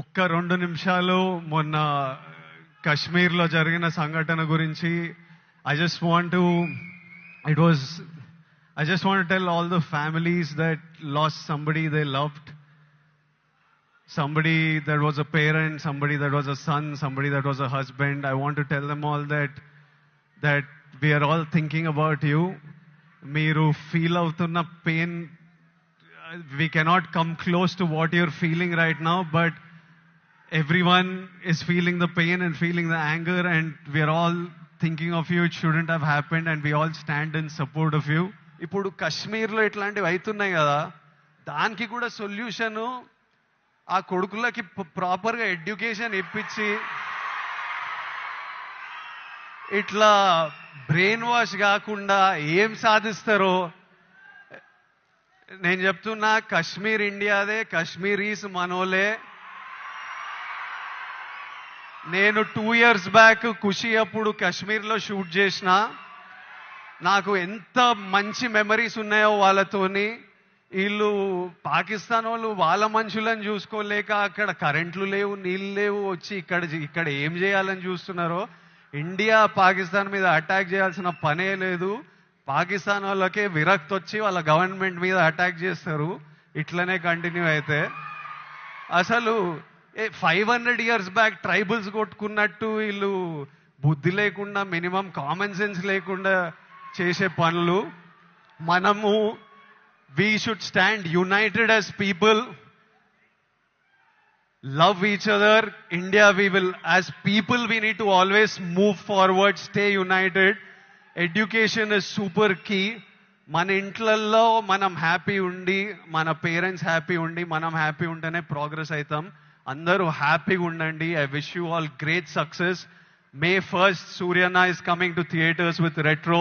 ఒక్క 2 నిమిషాలు మొన్న కశ్మీర్లో జరిగిన సంఘటన గురించి I just want to it was I just want to tell all the families that lost somebody they loved, somebody that was a parent, somebody that was a son, somebody that was a husband. I want to tell them all that we are all thinking about you. Meeru feel avutunna pain, we cannot come close to what you're feeling right now, but everyone is feeling the pain and feeling the anger, and we are all thinking of you. It shouldn't have happened, and we all stand in support of you. ఇప్పుడు కశ్మీర్లో ఇట్లాంటివి అవుతున్నాయి కదా, దానికి కూడా solution ఆ కొడుకులకి ప్రాపర్గా ఎడ్యుకేషన్ ఇప్పించి ఇట్లా బ్రెయిన్ వాష్ కాకుండా ఏం సాధిస్తారో నేను చెప్తున్నా. కశ్మీర్ ఇండియాదే, కశ్మీరీస్ మనోలే. నేను 2 years బ్యాక్ ఖుషి అప్పుడు కశ్మీర్లో షూట్ చేసిన. నాకు ఎంత మంచి మెమరీస్ ఉన్నాయో వాళ్ళతోని. వీళ్ళు పాకిస్తాన్ వాళ్ళు వాళ్ళ మనుషులను చూసుకోలేక అక్కడ కరెంట్లు లేవు, నీళ్ళు లేవు, వచ్చి ఇక్కడ ఏం చేయాలని చూస్తున్నారో. ఇండియా పాకిస్తాన్ మీద అటాక్ చేయాల్సిన పనే లేదు. పాకిస్తాన్ వాళ్ళకే విరక్తి వచ్చి వాళ్ళ గవర్నమెంట్ మీద అటాక్ చేస్తారు. ఇట్లనే కంటిన్యూ అయితే అసలు 500 years బ్యాక్ ట్రైబల్స్ కొట్టుకున్నట్టు వీళ్ళు బుద్ధి లేకుండా, మినిమం కామన్ సెన్స్ లేకుండా చేసే పనులు. మనము we should stand united as people, love each other. India, as people we need to always move forward, stay united. Education is super key. మన ఇంట్లల్లో మనం హ్యాపీ ఉండి, మన పేరెంట్స్ హ్యాపీ ఉండి, మనం హ్యాపీ ఉంటేనే ప్రోగ్రెస్ అవుతాం. అందరూ హ్యాపీగా ఉండండి. I wish you all great success. May 1st, Suryana is coming to theaters with Retro.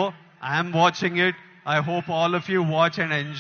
I am watching it. I hope all of you watch and enjoy.